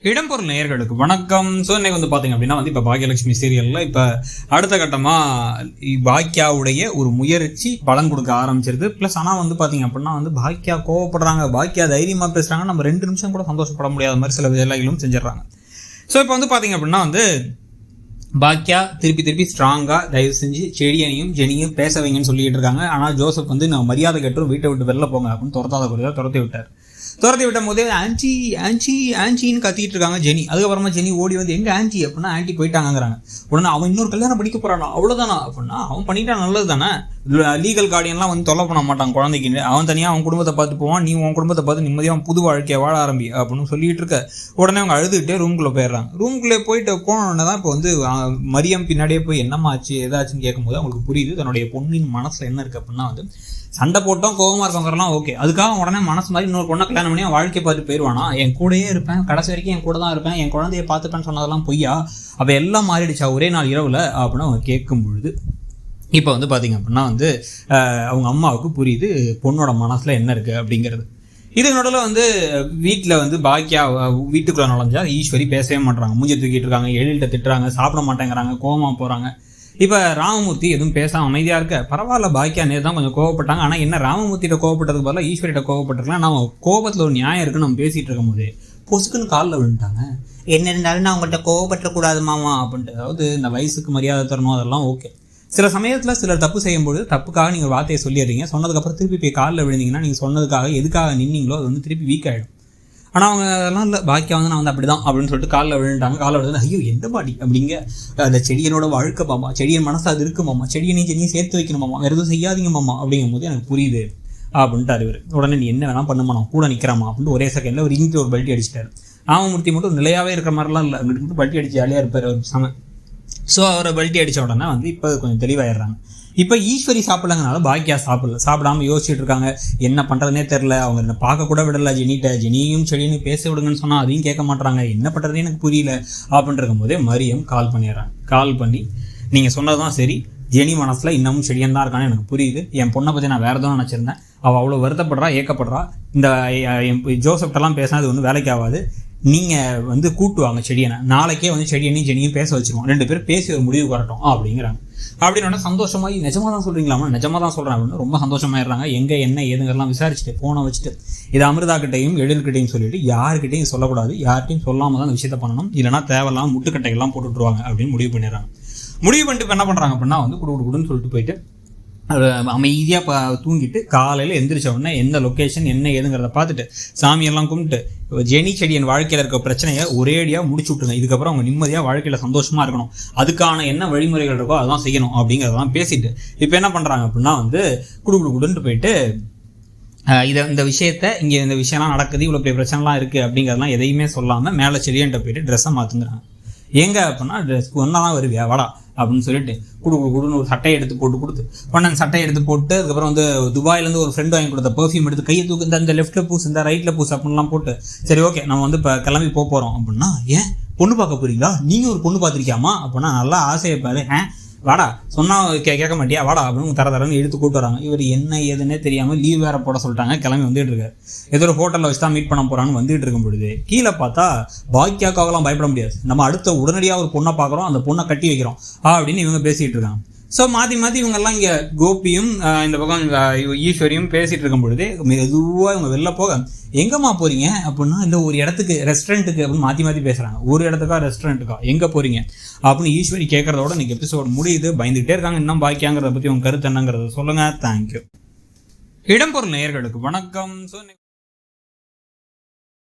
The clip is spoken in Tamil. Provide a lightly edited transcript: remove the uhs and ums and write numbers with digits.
இடம்பொருள் நேயர்களுக்கு வணக்கம். ஸோ இன்னைக்கு பார்த்தீங்க அப்படின்னா இப்போ பாக்கியலட்சுமி சீரியலில் இப்போ அடுத்த கட்டமாக பாக்கியாவுடைய ஒரு முயற்சி பலன் கொடுக்க ஆரம்பிச்சிருது. ப்ளஸ் ஆனால் பார்த்தீங்க அப்படின்னா பாக்கியா கோவப்படுறாங்க, பாக்கியா தைரியமாக பேசுகிறாங்க, நம்ம 2 நிமிஷம் கூட சந்தோஷப்பட முடியாத மாதிரி சில வேலைகளும் செஞ்சிடறாங்க. ஸோ இப்போ பார்த்தீங்க அப்படின்னா பாக்கியா திருப்பி ஸ்ட்ராங்காக தயவு செஞ்சு செடியனையும் ஜெனியும் பேச வைங்கன்னு சொல்லிட்டு இருக்காங்க. ஆனால் ஜோசப் நான் மரியாதை கட்டுறோம், வீட்டை விட்டு வெளில போங்க அப்படின்னு துரத்தாத குறையாக துரத்தி விட்டார். துரத்தி விட்டும் போதே ஆன்டி ஆன்டி ஆன்டின்னு கத்திட்டு இருக்காங்க ஜெனி. அதுக்கப்புறமா ஜெனி ஓடி எங்க ஆன்டி அப்படின்னா ஆன்டி போயிட்டாங்கிறாங்க. உடனே அவன் இன்னொரு கல்யாணம் படிக்க போறானா, அவ்வளோதானா அப்படின்னா அவன் பண்ணிட்டா நல்லது தானே, லீகல் கார்டியன்லாம் தொல்லை பண்ண மாட்டான் குழந்தைக்கு, அவன் தனியாக அவன் குடும்பத்தை பார்த்து போவான், நீ உன் குடும்பத்தை பார்த்து நிம்மதியாக புது வாழ்க்கையை வாழ ஆரம்பி அப்படின்னு சொல்லிட்டு இருக்க. உடனே அவங்க அழுதுகிட்டே ரூம்குள்ளே போயிடுறாங்க. ரூம்குள்ளே போயிட்டு போனோடனே தான் இப்போ மரியம் பின்னாடியே போய் என்னம்மா ஆச்சு ஏதாச்சுன்னு கேட்கும்போது அவங்களுக்கு புரியுது தன்னுடைய பொண்ணின் மனசில் என்ன இருக்குது அப்படின்னா சண்டை போட்டோம் கோபமாக இருக்கவங்கலாம் ஓகே, அதுக்காக உடனே மனசு மாதிரி இன்னொரு பொண்ணை கல்யாணம் பண்ணி வாழ்க்கை பார்த்து போயிடுவானா, என் கூடயே இருப்பேன் கடைசி வரைக்கும் என் கூட தான் இருப்பேன், என் குழந்தைய பார்த்துப்பேன்னு சொன்னதெல்லாம் பொய்யா, அப்போ எல்லாம் மாறிடுச்சா ஒரே நாள் இரவில் அப்படின்னு அவங்க கேட்கும் பொழுது இப்போ பார்த்தீங்க அப்படின்னா அவங்க அம்மாவுக்கு புரியுது பொண்ணோட மனசில் என்ன இருக்குது அப்படிங்கிறது. இதுக்கு நடுவில் வீட்டில் பாக்கியா வீட்டுக்குள்ளே நுழைஞ்சா ஈஸ்வரி பேசவே மாட்டுறாங்க, மூஞ்சி தூக்கிட்டு இருக்காங்க, எழில்கிட்ட திட்டுறாங்க, சாப்பிட மாட்டேங்கிறாங்க, கோவமாக போகிறாங்க. இப்போ ராமமூர்த்தி எதுவும் பேசாமல் அமைதியாக இருக்க. பரவாயில்ல பாக்கியா நேர் தான் கொஞ்சம் கோவப்பட்டாங்க, ஆனால் என்ன ராமமூர்த்திகிட்ட கோவப்பட்டதுக்கு பதிலாக ஈஸ்வரிகிட்ட கோவப்பட்டிருக்கலாம். நம்ம கோபத்தில் ஒரு நியாயம் இருக்குன்னு நம்ம பேசிகிட்டு இருக்கும் போது பொசுக்குன்னு காலில் விழுந்துட்டாங்க. என்ன இருந்தாலும் நான் அவங்கள்ட்ட கோவப்பட்டக்கூடாது மாமா அப்படின்ட்டு. அதாவது இந்த வயசுக்கு மரியாதை தரணும் அதெல்லாம் ஓகே. சில சமயத்தில் சிலர் தப்பு செய்யும்போது தப்புக்காக நீங்கள் வார்த்தையை சொல்லிடுறீங்க, சொன்னதுக்கப்புறம் திருப்பி போய் காலில் விழுந்தீங்கன்னா நீங்கள் சொன்னதுக்காக எதுக்காக நின்னீங்களோ அது திருப்பி வீக் ஆகிடும். ஆனால் அவங்க அதெல்லாம் இல்லை, பாக்கியா நான் அப்படி தான் அப்படின்னு சொல்லிட்டு காலில் விழுந்துட்டாங்க. காலில் விழுந்து ஐயோ எந்த பாடி அப்படிங்க, அந்த செடியனோட வாழ்க்கை மாமா, செடியன் மனசு அது இருக்கு மாமா, செடியனையும் சேர்த்து வைக்கணும் மாமா, வேறு எதுவும் செய்யாதீங்க மாமா அப்படிங்கும் போது எனக்கு புரியுது அப்படின்ட்டு இவர். உடனே நீ என்ன வேணால் பண்ணுமா, நான் கூட நிற்கிறாமா அப்படின்ட்டு ஒரே செகண்டில் ஒரு இங்கிட்டு ஒரு பல்ட்டி அடிச்சிட்டாரு. ராமமூர்த்தி மட்டும் நிலையாகவே இருக்கிற மாதிரிலாம் இல்லை, அங்கிட்டு மட்டும் பல்ட்டி அடிச்சு ஜாலியாக இருப்பார் ஒரு சம. ஸோ அவரை பல்ட்டி அடித்த உடனே இப்போ கொஞ்சம் தெளிவாயிடுறாங்க. இப்போ ஈஸ்வரி சாப்பிடலங்கனால பாக்கியா சாப்பிடாமல் யோசிச்சுட்டு இருக்காங்க, என்ன பண்ணுறதுனே தெரில. அவங்க என்ன பார்க்க கூட விடலை ஜெனிட்ட, ஜெனியும் செடியும் பேச விடுங்கன்னு சொன்னால் அதையும் கேட்க மாட்டாங்க, என்ன பண்ணுறதுன்னு எனக்கு புரியல அப்படின்ட்டு இருக்கும்போதே மரியம் கால் பண்ணிடுறாங்க. கால் பண்ணி நீங்கள் சொன்னது தான் சரி, ஜெனி மனசில் இன்னமும் செடியன் தான் இருக்கான்னு எனக்கு புரியுது, என் பொண்ணை பற்றி நான் வேறு எதுவும் நினச்சிருந்தேன், அவள் அவ்வளோ வருத்தப்படுறா ஏக்கப்படுறா, இந்த ஜோசப்டெல்லாம் பேசினா அது ஒன்றும் வேலைக்கு ஆகாது, நீங்கள் கூட்டுவாங்க செடியனை, நாளைக்கே செடியனையும் ஜெனியும் பேச வச்சுருவோம், 2 பேரும் பேசி ஒரு முடிவு வரட்டும் அப்படிங்கிறாங்க. அப்படின்னு சந்தோஷமாகி நிஜமாக தான் சொல்கிறீங்களாமா, நிஜமாக தான் சொல்கிறேன் அப்படின்னு ரொம்ப சந்தோஷமாயிடுறாங்க. எங்கே என்ன ஏதுங்கெல்லாம் விசாரிச்சுட்டு ஃபோனை வச்சுட்டு இதை அமிர்தாக்கிட்டையும் எழில்கிட்டையும் சொல்லிட்டு யாருக்கிட்டையும் சொல்லக்கூடாது, யார்கிட்டையும் சொல்லாமல் தான் அந்த விஷயத்தை பண்ணணும், இல்லைனா தேவையில்லாமல் முட்டுக்கட்டைகள்லாம் போட்டுட்ருவாங்க அப்படின்னு முடிவு பண்ணிடுறாங்க. முடிவு பண்ணிட்டு இப்போ என்ன பண்ணுறாங்க அப்படின்னா குடுன்னு சொல்லிட்டு போயிட்டு அமைதியாக தூங்கிட்டு காலையில் எந்திரிச்ச உடனே எந்த லொக்கேஷன் என்ன ஏதுங்கிறத பார்த்துட்டு சாமியெல்லாம் கும்பிட்டு ஜெனி செடியன் வாழ்க்கையில் இருக்க பிரச்சனையை ஒரேடியாக முடிச்சு விட்டுருங்க, இதுக்கப்புறம் அவங்க நிம்மதியாக வாழ்க்கையில் சந்தோஷமாக இருக்கணும், அதுக்கான என்ன வழிமுறைகள் இருக்கோ அதெல்லாம் செய்யணும் அப்படிங்கிறதெல்லாம் பேசிட்டு இப்போ என்ன பண்ணுறாங்க அப்படின்னா குடுன்ட்டு போயிட்டு இந்த விஷயத்த இங்கே இந்த விஷயம்லாம் நடக்குது, இவ்வளோ பெரிய பிரச்சனைலாம் இருக்குது அப்படிங்கிறதெல்லாம் எதையுமே சொல்லாமல் மேலே செடியன்ட்ட போயிட்டு ட்ரெஸ்ஸை மாற்றுங்கிறாங்க. எங்கே அப்படின்னா ட்ரெஸ் ஒன்றா தான் வருவியா வாடா அப்படின்னு சொல்லிட்டு குடுன்னு ஒரு சட்டையை எடுத்து கொடுத்து அந்த சட்டையை எடுத்து போட்டு அதுக்கப்புறம் துபாயிலேருந்து ஒரு ஃப்ரெண்டு வாங்கி கொடுத்த பெர்ஃப்யூம் எடுத்து கையை தூக்கு, இந்த லெஃப்ட்டில் பூஸ் இந்த ரைட்டில் பூஸ் அப்படின்லாம் போட்டு சரி ஓகே நம்ம இப்போ கிளம்பி போகிறோம் அப்படின்னா, ஏன் பொண்ணு பார்க்க போகிறீங்களா, நீங்கள் ஒரு பொண்ணு பார்த்துருக்கியாமா அப்படின்னா நல்லா ஆசையப்பாரு, வாடா சொன்னால் கேட்க மாட்டியா வாடா அப்படின்னு தரன்னு எடுத்து கூப்பிட்டு வராங்க. இவர் என்ன ஏதுன்னே தெரியாமல் லீவ் வேறு போட சொல்லிட்டாங்க, கிளம்பி வந்துட்டு இருக்காரு. ஏதோ ஒரு ஹோட்டலில் வச்சு தான் மீட் பண்ண போகிறான்னு வந்துட்டு இருக்கும் பொழுது கீழே பார்த்தா பாக்கியாக்காகலாம் பயப்பட முடியாது, நம்ம அடுத்த உடனடியாக ஒரு பொண்ணை பார்க்குறோம், அந்த பொண்ணை கட்டி வைக்கிறோம் அப்படின்னு இவங்க பேசிகிட்டு இருக்காங்க. ஸோ மாற்றி இவங்கெல்லாம் இங்கே கோபியும் இந்த பக்கம் ஈஸ்வரியும் பேசிகிட்டு இருக்கும் பொழுது மெதுவாக இவங்க வெளில போக எங்கேம்மா போகிறீங்க அப்படின்னா இல்லை ஒரு இடத்துக்கு ரெஸ்டாரண்ட்டுக்கு அப்படின்னு மாற்றி பேசுகிறாங்க. ஒரு இடத்துக்கா ரெஸ்டாரண்ட்டுக்கா எங்கே போகிறீங்க அப்படின்னு ஈஸ்வரி கேட்குறதோட இன்றைக்கி எபிசோட் முடியுது. பயந்துகிட்டே இருக்காங்க, இன்னும் பாக்கியாங்கிறத பற்றி உங்கள் கருத்து என்னங்கிறத சொல்லுங்கள். தேங்க்யூ. இடம்பொருள் நேயர்களுக்கு வணக்கம். ஸோ